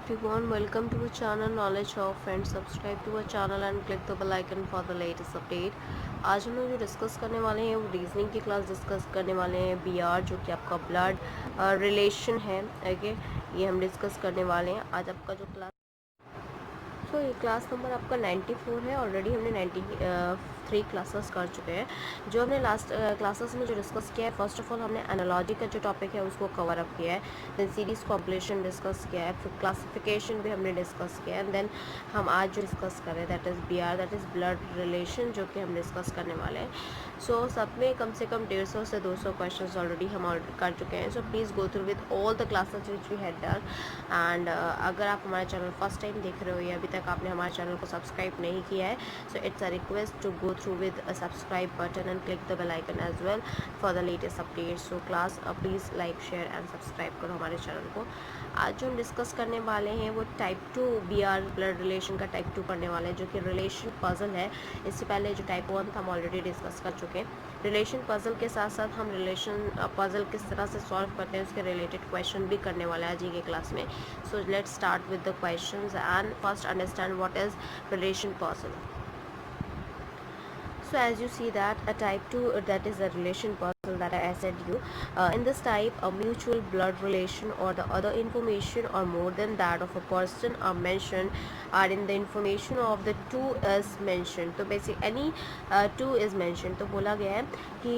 everyone, welcome to our channel Knowledge of Friends. Subscribe to our channel and click the bell icon for the latest update. आज हम लोग जो discuss करने वाले हैं वो रीजनिंग की क्लास डिस्कस करने वाले हैं। बीआर जो कि आपका ब्लड रिलेशन है, ओके, ये हम डिस्कस करने वाले हैं। आज आपका जो क्लास ये क्लास नंबर आपका 94 है। ऑलरेडी हमने 93 क्लासेस कर चुके हैं। जो हमने लास्ट क्लासेस में जो डिस्कस किया है, फर्स्ट ऑफ ऑल हमने एनालॉजी का जो टॉपिक है उसको कवर अप किया है, देन सीरीज कॉम्पिलेशन डिस्कस किया है, फिर क्लासिफिकेशन भी हमने डिस्कस किया है, देन हम आज जो डिस्कस कर रहे हैं that is BR, that is blood relation, जो कि हम डिस्कस करने वाले हैं। सब में कम से कम 150 से 200 क्वेश्चन ऑलरेडी हम कर चुके हैं। Please go through with all the classes which we had done. And अगर आप हमारे चैनल फर्स्ट टाइम देख रहे हो या अभी तक आपने हमारे चैनल को सब्सक्राइब नहीं किया है, so it's a request to go through with a subscribe button and click the bell icon as well for the latest update. So class please like share and subscribe करो हमारे channel को। आज जो हम discuss करने वाले हैं वो टाइप 2 बीआर ब्लड रिलेशन का टाइप 2 पढ़ने वाले हैं, जो कि रिलेशन पजल है। इससे पहले जो टाइप 1 था हम ऑलरेडी डिस्कस कर चुके हैं। रिलेशन पजल के साथ साथ हम रिलेशन पजल किस तरह से सॉल्व करते हैं उसके रिलेटेड क्वेश्चन भी करने वाले हैं आज की क्लास में। So let's start with the questions and first understand what is relation puzzle. So as you see that a type 2 that is a relation puzzle that I said you, in this type a mutual blood relation or the other information or more than that of a person are mentioned, are in the information of the two is mentioned. तो basic any two is mentioned, तो बोला गया है कि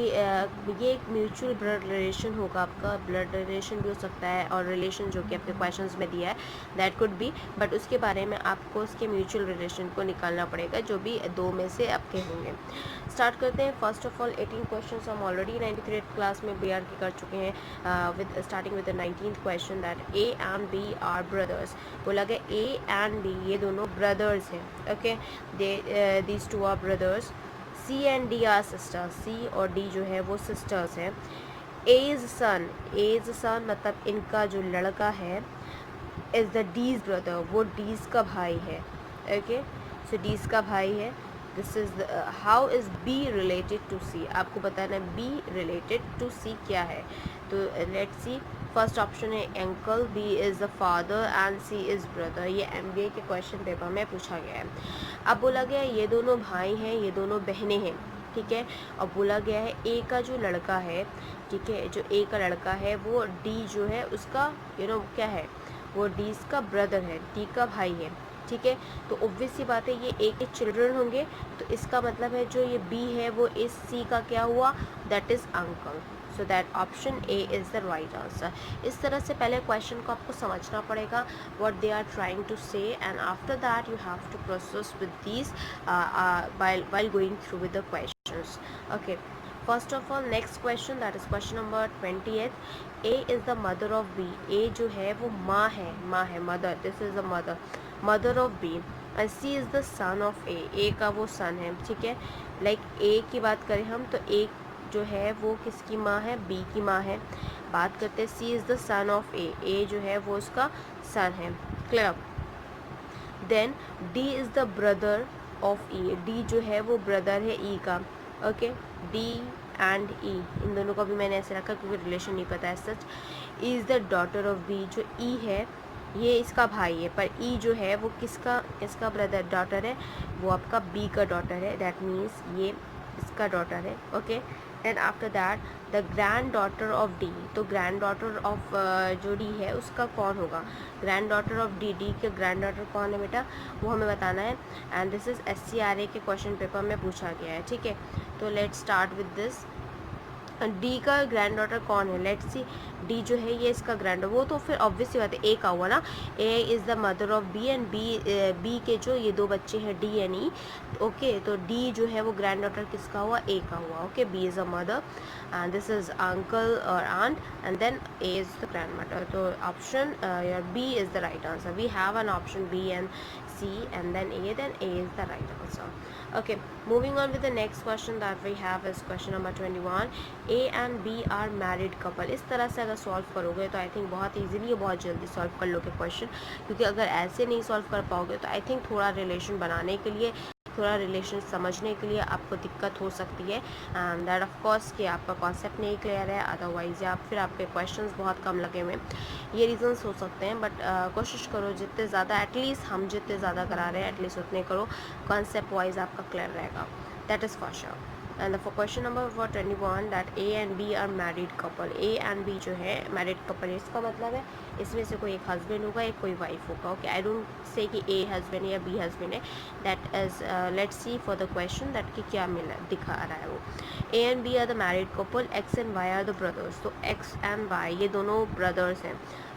ये एक mutual blood relation होगा। आपका ब्लड रिलेशन भी हो सकता है और रिलेशन जो कि आपके क्वेश्चंस में दिया है दैट कुड बी, बट उसके बारे में आपको उसके म्यूचुअल रिलेशन को निकालना पड़ेगा जो भी दो में से आपके होंगे। स्टार्ट करते हैं। फर्स्ट ऑफ ऑल 18 क्वेश्चन हम ऑलरेडी 93 क्लास में बीआर की कर चुके हैं, with starting with the 19th question that A and B are brothers. बोला गया ए एंड बी ये दोनों ब्रदर्स हैं, okay, these two are brothers. C and D are sisters, C और डी जो है वो सिस्टर्स हैं। एज सन, एज सन मतलब इनका जो लड़का है इज़ द डीज ब्रदर, वो डीज का भाई है, ओके, सो डीज का भाई है। This is how is B related to C, आपको बताना बी रिलेटेड टू सी क्या है। तो लेट्स सी, फर्स्ट ऑप्शन है uncle, B is the father and C is brother. ये एमबीए के क्वेश्चन पेपर में पूछा गया है। अब बोला गया है ये दोनों भाई हैं, ये दोनों बहनें हैं, ठीक है। अब बोला गया है ए का जो लड़का है, ठीक है, जो ए का लड़का है वो डी जो है उसका क्या है, वो डी का ब्रदर है, डी का भाई है, ठीक है। तो ऑब्वियस सी बात है ये ए के चिल्ड्रन होंगे, तो इसका मतलब है जो ये बी है वो इस सी का क्या हुआ, that is uncle. So that option A is the right answer. इस तरह से पहले क्वेश्चन को आपको समझना पड़ेगा what they are trying to say, and after that you have to process with these while going through with the questions. Okay, first of all next question, that is question number 20th. A is the mother of B. A जो है वो माँ है, माँ है, mother, this is the mother of B. and C is the son of A. A का वो son है, ठीक है। like A की बात करें हम तो A जो है वो किसकी माँ है, B की माँ है। बात करते हैं C is the son of A. A जो है वो उसका son है, clear। Then D is the brother of E. D जो है वो ब्रदर है E का, ओके। D एंड E इन दोनों का भी मैंने ऐसे रखा क्योंकि रिलेशन नहीं पता है सच। E is the daughter of B, जो E है ये इसका भाई है, पर E जो है वो किसका ब्रदर डॉटर है, वो आपका B का डॉटर है, दैट मीन्स ये इसका डॉटर है, okay. And after that the grand daughter of D, तो ग्रैंड डॉटर ऑफ जो डी है उसका कौन होगा, grand daughter of D, D के ग्रैंड डॉटर कौन है बेटा, वो हमें बताना है। एंड दिस इज़ SCRA के क्वेश्चन पेपर में पूछा गया है, ठीक है। तो let's start with this. D का ग्रैंड डॉटर कौन है, लेट्स सी। डी जो है ये इसका ग्रैंड, वो तो फिर ऑब्वियस सी बात है ए का हुआ ना, A is the mother of B and B के जो ये दो बच्चे हैं डी एंड ई, ओके। तो डी जो है वो ग्रैंड डॉटर किसका हुआ, ए का हुआ, okay. B is a mother and this is uncle और aunt and then A is the grandmother. तो option B is the right answer. We have an option B and C and then A is the right answer. Okay, moving on with the next question that we have is question number 21. A and B are married couple. इस तरह से अगर solve करोगे तो I think बहुत easily बहुत जल्दी solve कर लोगे क्वेश्चन, क्योंकि अगर ऐसे नहीं सॉल्व कर पाओगे तो आई थिंक थोड़ा रिलेशन बनाने के लिए थोड़ा रिलेशन समझने के लिए आपको दिक्कत हो सकती है, एंड दैट ऑफ कोर्स कि आपका कॉन्सेप्ट नहीं क्लियर है, अदरवाइज़ या फिर आपके क्वेश्चंस बहुत कम लगे हुए हैं, ये रीजंस हो सकते हैं। बट कोशिश करो जितने ज़्यादा, एटलीस्ट हम जितने ज़्यादा करा रहे हैं एटलीस्ट उतने करो, कॉन्सेप्ट वाइज आपका क्लियर रहेगा, that is for sure. And for question number 21 that A and B are married couple, A and B जो है मैरिड कपल, इसका मतलब है इसमें से कोई एक हस्बैंड होगा, एक कोई वाइफ होगा। ओके, आई डोंट से कि ए हस्बैंड या बी हस्बैंड है, that is let's see for the question that कि क्या मिला दिखा रहा है वो। A and B are the married couple, X and Y are the brothers, तो एक्स एंड वाई ये दोनों ब्रदर्स हैं।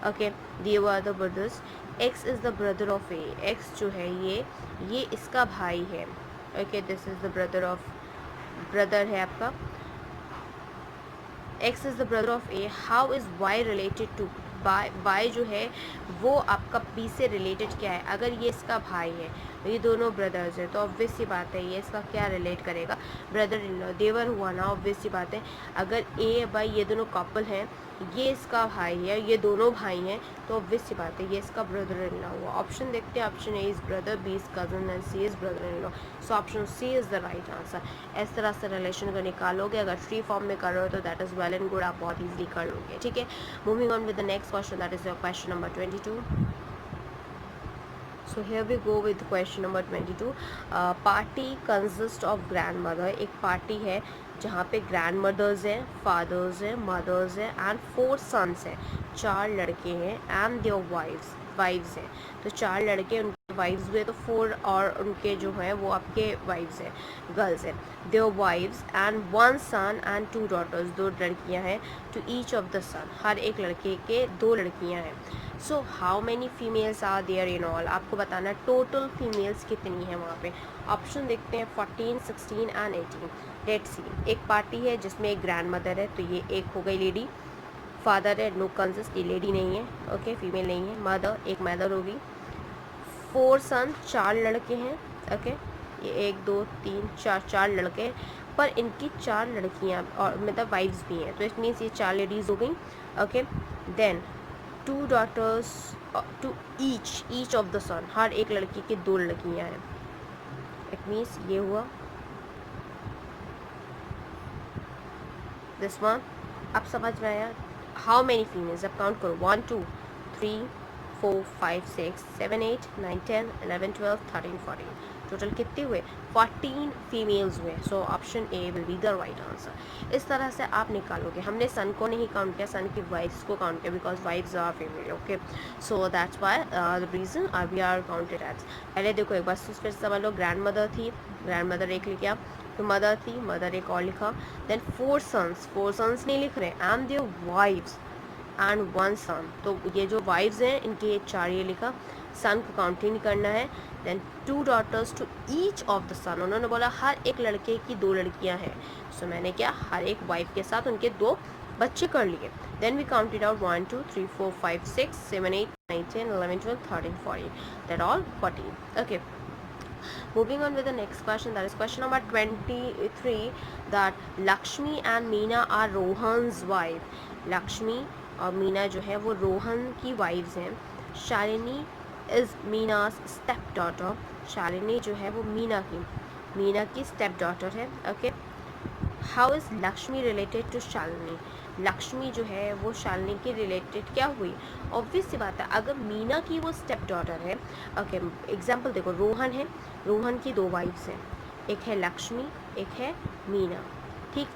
Okay, they are the brothers, X is the brother of A, X जो है ये इसका भाई है। Okay, this is the brother है आपका, X is the brother of A, how is Y related to, Y जो है वो आपका बी से रिलेटेड क्या है, अगर ये इसका भाई है, ये दोनों ब्रदर्स हैं, तो ऑब्वियस सी बात है ये इसका क्या रिलेट करेगा, ब्रदर इन लॉ, देवर हुआ ना, ऑब्वियस सी बात है। अगर ए बाई ये दोनों कपल हैं, ये इसका भाई है, ये दोनों भाई हैं, तो ऑब्वियस सी बात है ये इसका ब्रदर इन लॉ हुआ। ऑप्शन देखते हैं, option A is brother, B is cousin and C is brother in law, so option C is the right answer. इस तरह से रिलेशन को निकालोगे, अगर फ्री फॉर्म में कर रहे हो तो that is well and good, आप बहुत ईजिली कर लोगे। ठीक है, moving on with the next question, that is your question number 22. So here we go with question number 22. Party consist of grand mother, एक पार्टी है जहाँ पे ग्रैंड मदर्स हैं, फादर्स हैं, मदर्स हैं एंड 4 सन्स हैं, 4 लड़के हैं एंड देयर वाइव्स हैं। तो 4 लड़के, उनके वाइव्स हुए तो 4 और उनके जो हैं वो आपके वाइव्स हैं, गर्ल्स हैं। Their wives and 1 son and 2 daughters, 2 लड़कियां हैं। To each of the son, हर एक लड़के के 2 लड़कियां हैं। So how many females are there in all, आपको बताना टोटल फीमेल्स कितनी हैं वहाँ पे। ऑप्शन देखते हैं 14, 16 एंड 18। लेट्स सी, एक पार्टी है जिसमें एक ग्रैंड मदर है, तो ये एक हो गई लेडी, फादर है, नो कंसिस्ट, ये लेडी नहीं है, ओके, फीमेल नहीं है। मदर, एक मदर होगी, 4 सन, 4 लड़के हैं, ओके, ये 1 2 3 4 4 लड़के, पर इनकी 4 लड़कियाँ और मतलब वाइफ्स भी हैं, तो इट मीन्स ये 4 लेडीज़ हो गई। Okay, then 2 daughters to each of the son, हर एक लड़की की 2 लड़कियाँ हैं, इट मीन्स ये हुआ दिस वन। अब समझ में आया हाउ मैनी फीमेल्स, अब काउंट करो 1 2 3 4 5 6 7 8 9 10 11 12 13 14, टोटल कितने हुए, 14 फीमेल्स हुए। सो option A will be the right answer. इस तरह से आप निकालोगे, हमने सन को नहीं काउंट किया, सन की वाइफ्स को काउंट किया, because wifes are female. Okay, so that's why the reason we are counted as. पहले देखो एक बार फिर समझ लो, ग्रैंड मदर थी, ग्रैंड मदर एक लिखा, तो मदर थी, मदर एक और लिखा, देन 4 सन्स नहीं लिख रहे, एंड देयर वाइफ्स एंड 1 सन, तो ये जो वाइफ्स हैं इनके 4 ये लिखा, सन को काउंट ही नहीं करना है। Then 2 daughters to each of the son, उन्होंने बोला हर एक लड़के की 2 लड़कियां हैं, सो मैंने क्या हर एक वाइफ के साथ उनके 2 बच्चे कर लिए। Then we counted out 1 2 3 4 5 6 7 8 9 10 11 12 13 14, that all 14। Okay, moving on with the next question, that is question number 23, that Lakshmi and Meena are Rohan's wife. Lakshmi और मीना जो है वो रोहन की वाइफ्स हैं। Shalini is Meena's step daughter, Shalini जो है वो मीना की स्टेप डॉटर है। Okay, how is Lakshmi related to Shalini, Lakshmi जो है वो शालिनी के रिलेटेड क्या हुई, ऑब्वियस सी बात है, अगर मीना की वो स्टेप डॉटर है। ओके, एग्जांपल देखो, रोहन है, रोहन की 2 वाइफ्स हैं, एक है लक्ष्मी, एक है मीना। ठीक,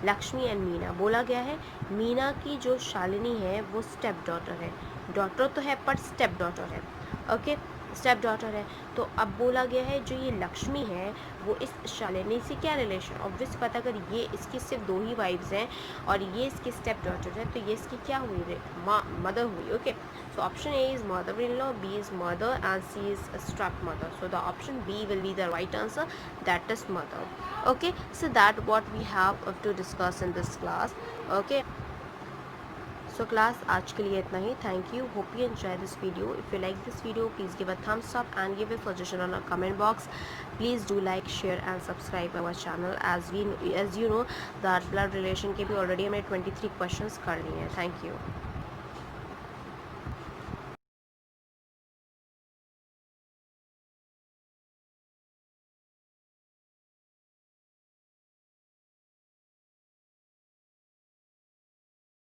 लक्ष्मी एंड मीना बोला गया है, मीना की जो शालिनी है वो स्टेप डॉटर है, डॉटर तो है पर स्टेप डॉटर है। ओके, स्टेप डॉटर है, तो अब बोला गया है जो ये लक्ष्मी है वो इस शालिनी से क्या रिलेशन, ऑब्वियस पता, अगर ये इसकी सिर्फ 2 ही वाइफ्स हैं और ये इसकी स्टेप डॉटर है, तो ये इसकी क्या हुई, मदर हुई। Okay, so option A is mother in law, B is mother and C is stepmother, so the option B will be the right answer, that is mother. Okay, so that what we have to discuss in this class. Okay, so class आज के लिए इतना ही। Thank you, hope you enjoy this video. If you like this video please give a thumbs up and give a suggestion on a comment box. Please do like, share and subscribe our channel. As you know that blood relation के भी already हमने 23 questions कर लिए हैं। Thank you.